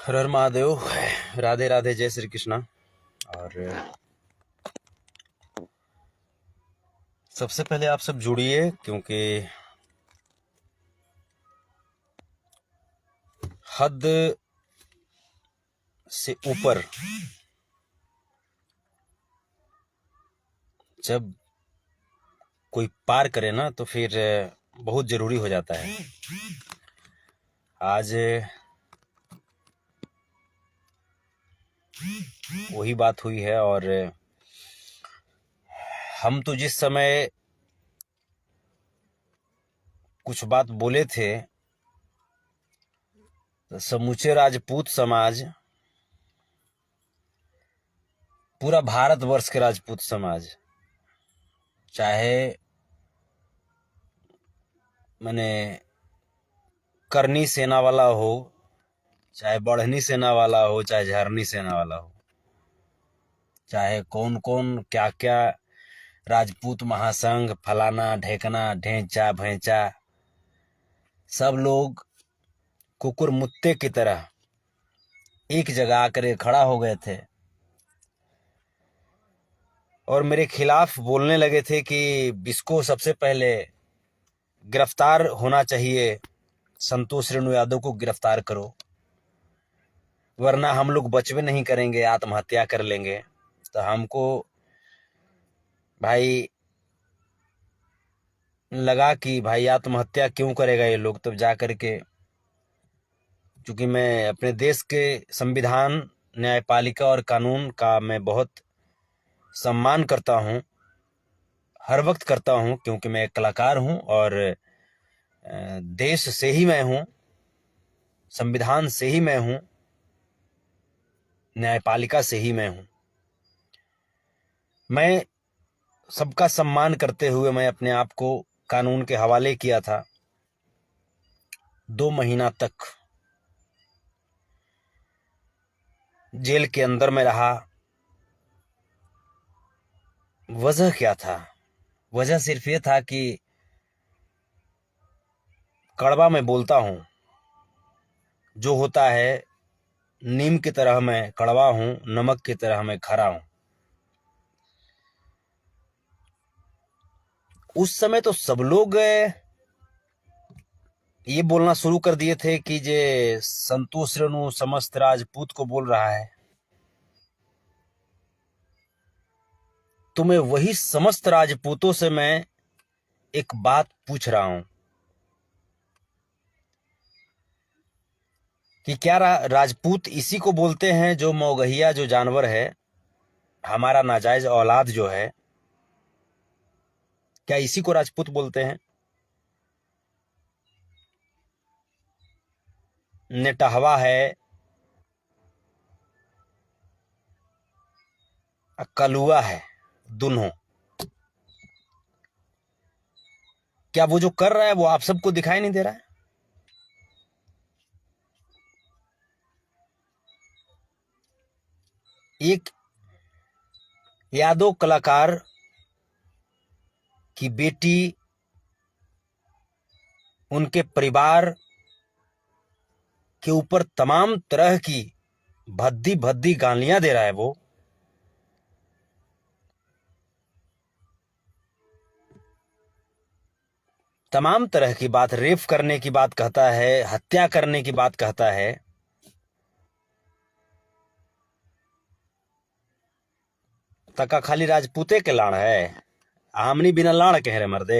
हर हर महादेव। राधे राधे, जय श्री कृष्णा। और सबसे पहले आप सब जुड़िए, क्योंकि हद से ऊपर जब कोई पार करे ना, तो फिर बहुत जरूरी हो जाता है। आज वही बात हुई है। और हम तो जिस समय कुछ बात बोले थे, तो समूचे राजपूत समाज, पूरा भारतवर्ष के राजपूत समाज, चाहे मैंने करनी सेना वाला हो, चाहे बढ़नी सेना वाला हो, चाहे झरनी सेना वाला हो, चाहे कौन कौन क्या क्या राजपूत महासंघ, फलाना ढेकना ढेंचा भैंचा, सब लोग कुकुर मुत्ते की तरह एक जगह आकर खड़ा हो गए थे और मेरे खिलाफ बोलने लगे थे कि इसको सबसे पहले गिरफ्तार होना चाहिए, संतोष रेणु यादव को गिरफ्तार करो, वरना हम लोग बचवे नहीं करेंगे, आत्महत्या कर लेंगे। तो हमको भाई लगा कि भाई आत्महत्या क्यों करेगा ये लोग। तब जा करके, क्योंकि मैं अपने देश के संविधान, न्यायपालिका और कानून का मैं बहुत सम्मान करता हूँ, हर वक्त करता हूँ, क्योंकि मैं एक कलाकार हूँ और देश से ही मैं हूँ, संविधान से ही मैं हूँ, न्यायपालिका से ही मैं हूँ। मैं सबका सम्मान करते हुए मैं अपने आप को कानून के हवाले किया था। 2 महीना तक जेल के अंदर में रहा। वजह क्या था? वजह सिर्फ ये था कि कड़वा मैं बोलता हूँ, जो होता है नीम की तरह मैं कड़वा हूँ, नमक की तरह मैं खरा हूँ। उस समय तो सब लोग ये बोलना शुरू कर दिए थे कि जे संतोष रेणु समस्त राजपूत को बोल रहा है। तो मैं वही समस्त राजपूतों से मैं एक बात पूछ रहा हूं कि क्या राजपूत इसी को बोलते हैं जो मौगहिया, जो जानवर है, हमारा नाजायज औलाद जो है, क्या इसी को राजपूत बोलते हैं? नेटहवा है, कलुआ है, दुन्हों। क्या वो जो कर रहा है वो आप सबको दिखाई नहीं दे रहा है? एक यादव कलाकार की बेटी उनके परिवार के ऊपर तमाम तरह की भद्दी भद्दी गालियां दे रहा है। वो तमाम तरह की बात, रेप करने की बात कहता है, हत्या करने की बात कहता है। तका खाली राजपूते के लाड़ है, हमनी बिना लाड़ के रे मर्दे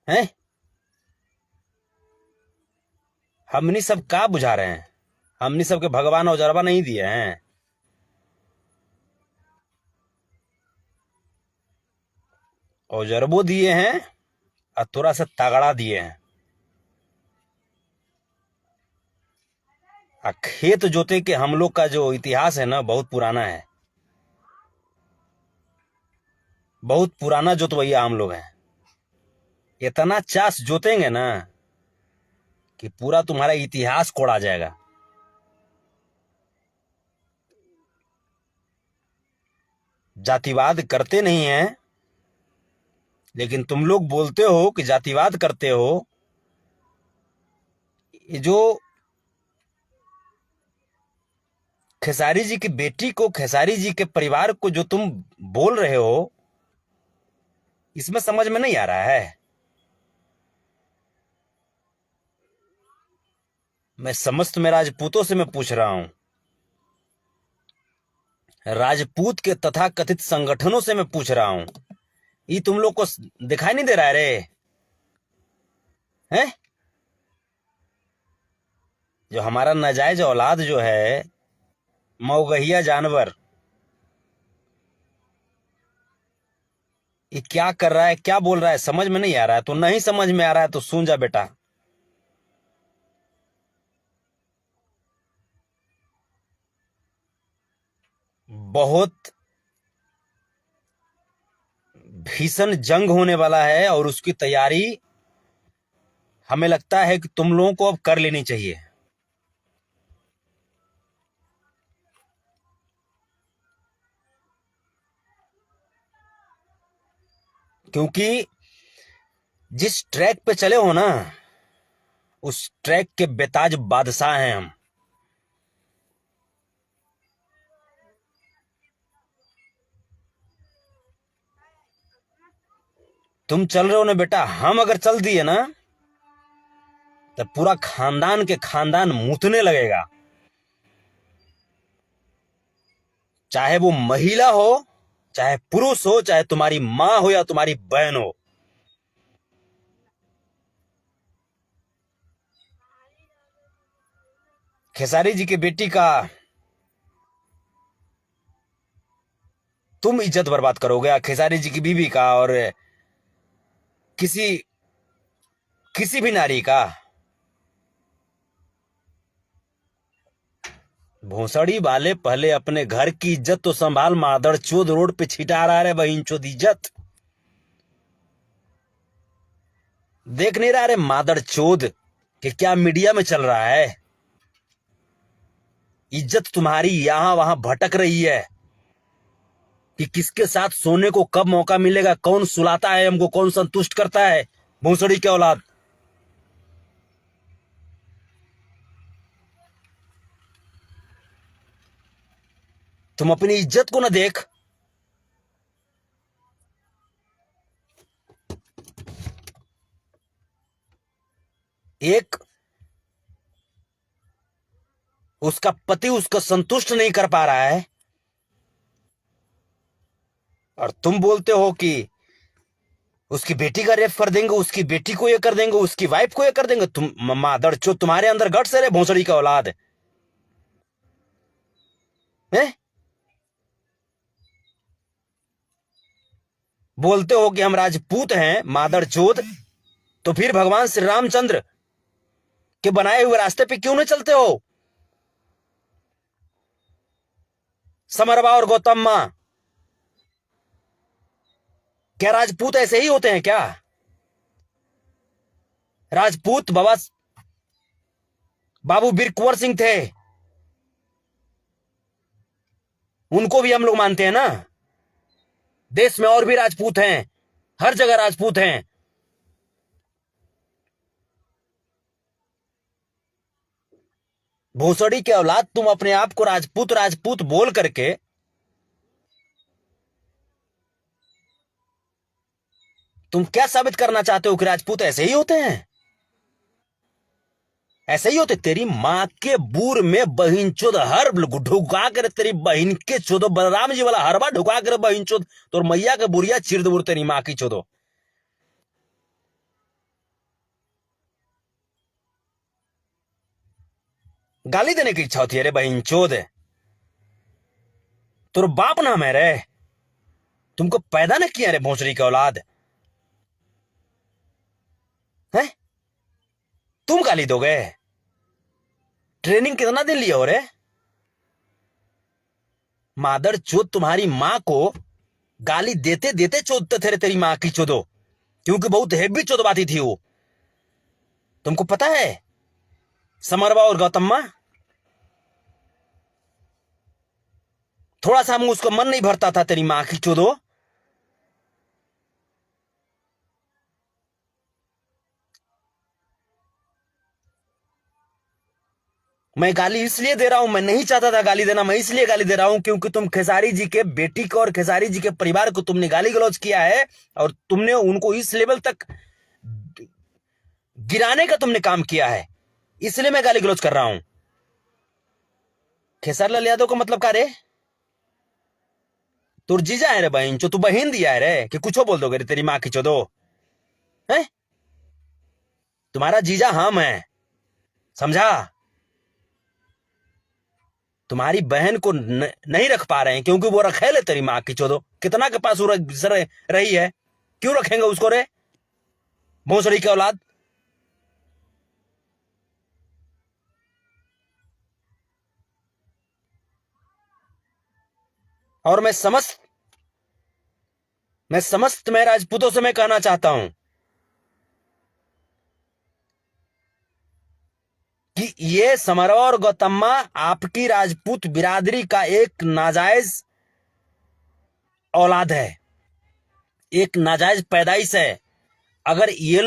हैं। हमनी सब का बुझा रहे हैं? हमनी सबके भगवान औजरबा नहीं दिए हैं? औजरबो दिए हैं और थोड़ा सा तगड़ा दिए हैं। खेत जोते के हम लोग का जो इतिहास है ना, बहुत पुराना है। बहुत पुराना जोतवैया हम लोग हैं। इतना चास जोतेंगे ना कि पूरा तुम्हारा इतिहास कोड़ा जाएगा। जातिवाद करते नहीं हैं, लेकिन तुम लोग बोलते हो कि जातिवाद करते हो। ये जो खेसारी जी की बेटी को, खेसारी जी के परिवार को जो तुम बोल रहे हो, इसमें समझ में नहीं आ रहा है। मैं समस्त में राजपूतों से मैं पूछ रहा हूं, राजपूत के तथाकथित संगठनों से मैं पूछ रहा हूं, ये तुम लोग को दिखाई नहीं दे रहा है रे? हैं? जो हमारा नाजायज औलाद जो है, मौगहिया जानवर, ये क्या कर रहा है, क्या बोल रहा है, समझ में नहीं आ रहा है। तो नहीं समझ में आ रहा है तो सुन जा बेटा। बहुत भीषण जंग होने वाला है और उसकी तैयारी हमें लगता है कि तुम लोगों को अब कर लेनी चाहिए। क्योंकि जिस ट्रैक पे चले हो ना, उस ट्रैक के बेताज बादशाह हैं हम। तुम चल रहे हो ना बेटा, हम अगर चल दिए ना तो पूरा खानदान के खानदान मुतने लगेगा। चाहे वो महिला हो, चाहे पुरुष हो, चाहे तुम्हारी मां हो या तुम्हारी बहन हो। खेसारी जी की बेटी का तुम इज्जत बर्बाद करोगे, खेसारी जी की बीवी का, और किसी किसी भी नारी का। भोसड़ी वाले पहले अपने घर की इज्जत तो संभाल, मादर चोद रोड पे छिटा रहा है बहिन चोद इज्जत। देख नहीं रहा रे मादर चोद कि क्या मीडिया में चल रहा है? इज्जत तुम्हारी यहां वहां भटक रही है कि किसके साथ सोने को कब मौका मिलेगा, कौन सुलाता है हमको, कौन संतुष्ट करता है। भोसड़ी के औलाद, तुम अपनी इज्जत को ना देख। एक उसका पति उसको संतुष्ट नहीं कर पा रहा है और तुम बोलते हो कि उसकी बेटी का रेप कर देंगे, उसकी बेटी को ये कर देंगे, उसकी वाइफ को ये कर देंगे। तुम मादर चो, तुम्हारे अंदर गट्स है रे भोसड़ी का औलाद है? बोलते हो कि हम राजपूत हैं मादर चोद, तो फिर भगवान श्री रामचंद्र के बनाए हुए रास्ते पे क्यों नहीं चलते हो? समरबा और गौतम मां, क्या राजपूत ऐसे ही होते हैं क्या? राजपूत बाबा बाबू बीर कुंवर सिंह थे, उनको भी हम लोग मानते हैं ना। देश में और भी राजपूत हैं, हर जगह राजपूत हैं। भोसड़ी के औलाद, तुम अपने आप को राजपूत राजपूत बोल करके तुम क्या साबित करना चाहते हो कि राजपूत ऐसे ही होते हैं? ऐसे ही होते। तेरी माँ के बूर में बहिन चोद हर ढुका कर, तेरी बहिन के चोदो बलराम जी वाला हरबा ढुका कर बहिन चोद, तो मैया के बुरिया चिर दूर तेरी माँ की चोदो। गाली देने की इच्छा होती है रे बहिन चोद? तो बाप नाम है रे, तुमको पैदा न किया रे भोसड़ी के औलाद है? तुम गाली दोगे? ट्रेनिंग कितना दिन लिया हो रे? मादर चोद, तुम्हारी माँ को गाली देते देते चोदते थे रे तेरी माँ की चोदो, क्योंकि बहुत हेवी चोदवाती थी वो। तुमको पता है समरबा और गौतम माँ? थोड़ा सा मुंह उसको मन नहीं भरता था तेरी माँ की चोदो? मैं गाली इसलिए दे रहा हूं, मैं नहीं चाहता था गाली देना, मैं इसलिए गाली दे रहा हूं क्योंकि तुम खेसारी जी के बेटी को और खेसारी जी के परिवार को तुमने गाली गलौज किया है और तुमने उनको इस लेवल तक गिराने का तुमने काम किया है, इसलिए मैं गाली गलौज कर रहा हूं। खेसारी लाल यादव का मतलब क्या रे? तुर जीजा है रे बहन जो, तू बहन दिया है रे कि कुछ बोल दोगे रे तेरी माँ की चोदो है? तुम्हारा जीजा हम है, समझा? तुम्हारी बहन को नहीं रख पा रहे हैं क्योंकि वो रखे ले तेरी माँ की चोदो। कितना के पास रही है, क्यों रखेंगे उसको रे भोसड़ी के औलाद? और मैं समस्त मैं राजपूतों से मैं कहना चाहता हूं कि ये समरवा और गौतम्मा आपकी राजपूत बिरादरी का एक नाजायज औलाद है, एक नाजायज पैदाइश है। अगर ये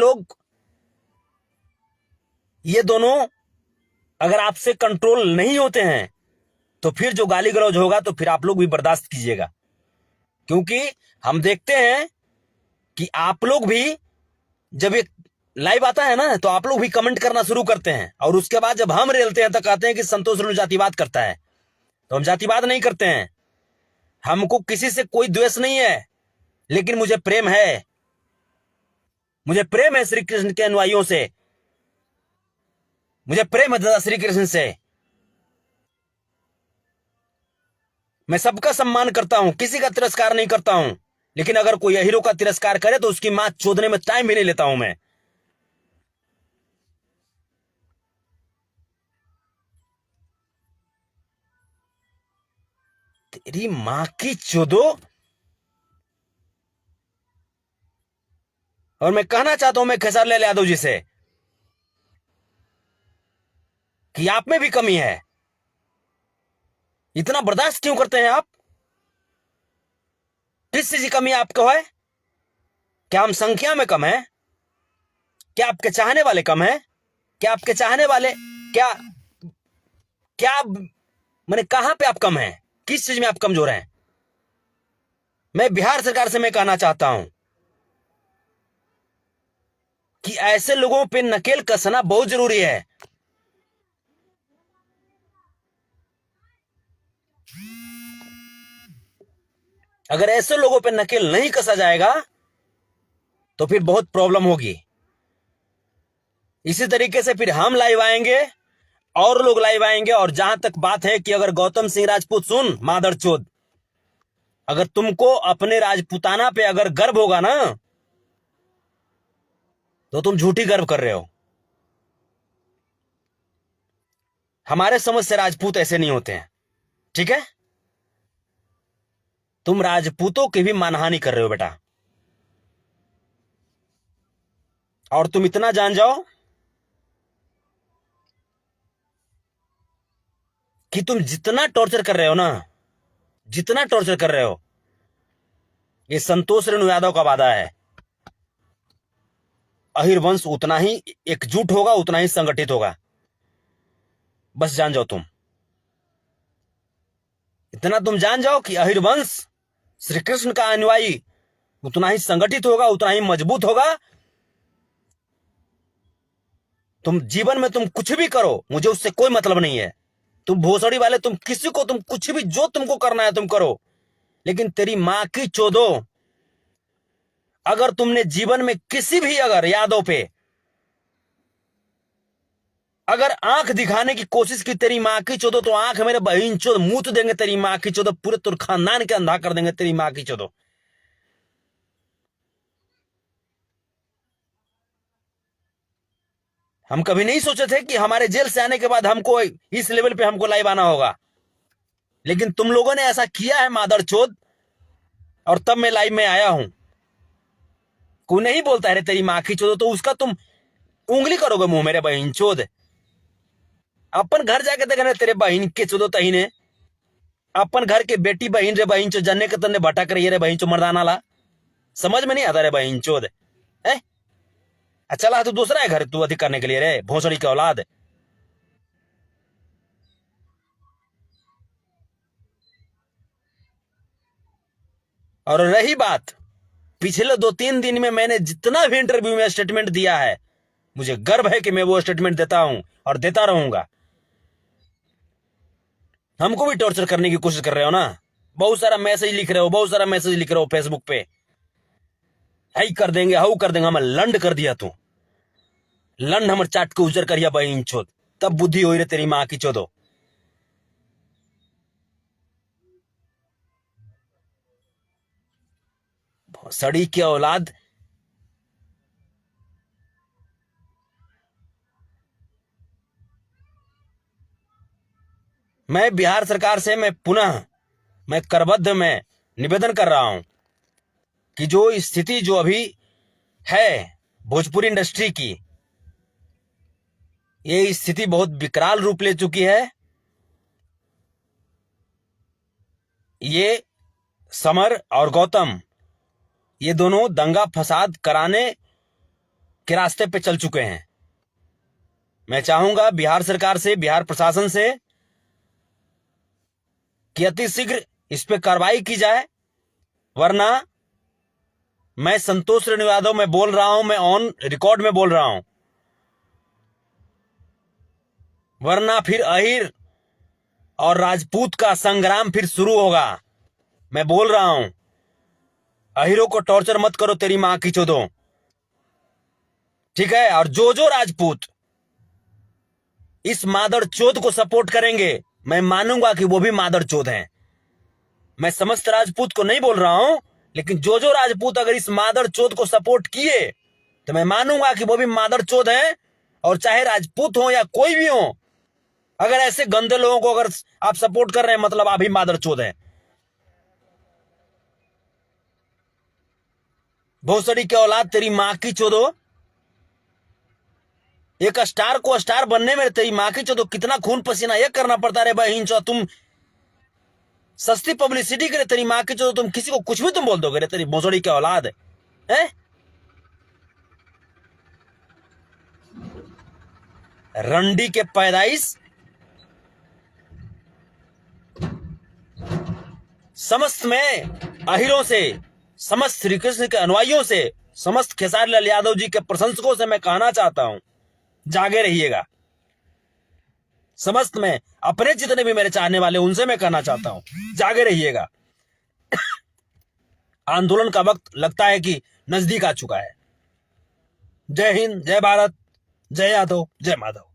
दोनों अगर आपसे कंट्रोल नहीं होते हैं तो फिर जो गाली गलौज होगा तो फिर आप लोग भी बर्दाश्त कीजिएगा, क्योंकि हम देखते हैं कि आप लोग भी जब एक लाइव आता है ना तो आप लोग भी कमेंट करना शुरू करते हैं और उसके बाद जब हम रेलते हैं तो कहते हैं कि संतोष रेणु जातिवाद करता है। तो हम जातिवाद नहीं करते हैं, हमको किसी से कोई द्वेष नहीं है, लेकिन मुझे प्रेम है, मुझे प्रेम है श्री कृष्ण के अनुयायियों से, मुझे प्रेम है दादा श्री कृष्ण से। मैं सबका सम्मान करता हूं, किसी का तिरस्कार नहीं करता हूं, लेकिन अगर कोई हीरो का तिरस्कार करे तो उसकी मां चोदने में टाइम भी नहीं लेता हूं मैं। तेरी मां की चोदो। और मैं कहना चाहता हूं मैं खेसारी लाल यादव जी से कि आप में भी कमी है, इतना बर्दाश्त क्यों करते हैं आप? किस चीज की कमी आपको है? क्या हम संख्या में कम है? क्या आपके चाहने वाले कम है? क्या आपके चाहने वाले क्या क्या मैंने कहां पे आप कम हैं? किस चीज में आप कमजोर हैं? मैं बिहार सरकार से मैं कहना चाहता हूं कि ऐसे लोगों पे नकेल कसना बहुत जरूरी है। अगर ऐसे लोगों पे नकेल नहीं कसा जाएगा तो फिर बहुत प्रॉब्लम होगी। इसी तरीके से फिर हम लाइव आएंगे और लोग लाइव आएंगे। और जहां तक बात है कि अगर गौतम सिंह राजपूत सुन मादरचोद, अगर तुमको अपने राजपूताना पे अगर गर्व होगा ना तो तुम झूठी गर्व कर रहे हो। हमारे समझ से राजपूत ऐसे नहीं होते हैं, ठीक है? तुम राजपूतों की भी मानहानि कर रहे हो बेटा। और तुम इतना जान जाओ कि तुम जितना टॉर्चर कर रहे हो ना, जितना टॉर्चर कर रहे हो, ये संतोष रेणु यादव का वादा है, अहिर वंश उतना ही एकजुट होगा, उतना ही संगठित होगा। बस जान जाओ तुम, इतना तुम जान जाओ कि अहिर वंश श्री कृष्ण का अनुयायी उतना ही संगठित होगा, उतना ही मजबूत होगा। तुम जीवन में तुम कुछ भी करो, मुझे उससे कोई मतलब नहीं है। तुम भोसड़ी वाले, तुम किसी को, तुम कुछ भी जो तुमको करना है तुम करो, लेकिन तेरी मां की चोदो, अगर तुमने जीवन में किसी भी अगर यादों पे अगर आंख दिखाने की कोशिश की तेरी मां की चोदो, तो आंख मेरे बहन चोद मुंह देंगे तेरी मां की चोदो, पूरे तुर खानदान के अंधा कर देंगे तेरी मां की चोदो। हम कभी नहीं सोचे थे कि हमारे जेल से आने के बाद हमको इस लेवल पे हमको लाइव आना होगा, लेकिन तुम लोगों ने ऐसा किया है मादरचोद, और तब मैं लाइव में आया हूं। कोई नहीं बोलता है तेरी मां की चोदो तो उसका तुम उंगली करोगे मुंह मेरे बहन चोद। अपन घर जाके देखना तेरे बहन के चोदो तही ने, अपन घर के बेटी बहन रे बहन चो जन्ने के तन्ने भटक रही है रे बहन चो मर्दाना ला, समझ में नहीं आता रे बहन चोद है? चला तू दूसरा है घर तू अधिक करने के लिए रे भोसड़ी के औलाद। और रही बात, पिछले 2-3 दिन में मैंने जितना भी इंटरव्यू में स्टेटमेंट दिया है, मुझे गर्व है कि मैं वो स्टेटमेंट देता हूं और देता रहूंगा। हमको भी टॉर्चर करने की कोशिश कर रहे हो ना, बहुत सारा मैसेज लिख रहे हो, बहुत सारा मैसेज लिख रहे हो फेसबुक पे, हाई कर देंगे, हाउ कर देंगे। हम लंड कर दिया तू, लंड हमर चाट के उजर करिया बहन चोद, तब बुद्धि हो रे तेरी माँ की चोदो। सड़ी की औलाद। मैं बिहार सरकार से मैं करबद्ध में निवेदन कर रहा हूं कि जो स्थिति जो अभी है भोजपुरी इंडस्ट्री की, ये स्थिति बहुत विकराल रूप ले चुकी है। ये समर और गौतम, ये दोनों दंगा फसाद कराने के रास्ते पे चल चुके हैं। मैं चाहूंगा बिहार सरकार से, बिहार प्रशासन से कि अति शीघ्र इस पे कार्रवाई की जाए, वरना मैं संतोष रेणु यादव में बोल रहा हूं, मैं ऑन रिकॉर्ड में बोल रहा हूं, वरना फिर अहिर और राजपूत का संग्राम फिर शुरू होगा। मैं बोल रहा हूं, अहिरों को टॉर्चर मत करो तेरी मां की चोदो, ठीक है? और जो राजपूत इस मादर चोद को सपोर्ट करेंगे, मैं मानूंगा कि वो भी मादर चोद हैं। मैं समस्त राजपूत को नहीं बोल रहा हूं, लेकिन जो राजपूत अगर इस मादर चोद को सपोर्ट किए तो मैं मानूंगा कि वो भी मादर चोद हैं। और चाहे राजपूत हो या कोई भी हो, अगर ऐसे गंदे लोगों को अगर आप सपोर्ट कर रहे हैं, मतलब आप ही मादर चोद हैं। भोसड़ी की औलाद, तेरी मां की चोदो। एक स्टार को स्टार बनने में तेरी मां की चोदो कितना खून पसीना ये करना पड़ता है बहन चो। तुम सस्ती पब्लिसिटी के लिए तेरी मां की चोदो, तुम किसी को कुछ भी तुम बोल दोगे रे, तेरी भोसड़ी की औलाद है। रंडी के पैदाइश, समस्त में अहिरों से, समस्त श्री कृष्ण के अनुयायियों से, समस्त खेसारी लाल यादव जी के प्रशंसकों से मैं कहना चाहता हूं, जागे रहिएगा। समस्त में अपने जितने भी मेरे चाहने वाले, उनसे मैं कहना चाहता हूं, जागे रहिएगा। आंदोलन का वक्त लगता है कि नजदीक आ चुका है। जय हिंद, जय भारत, जय यादव, जय माधव।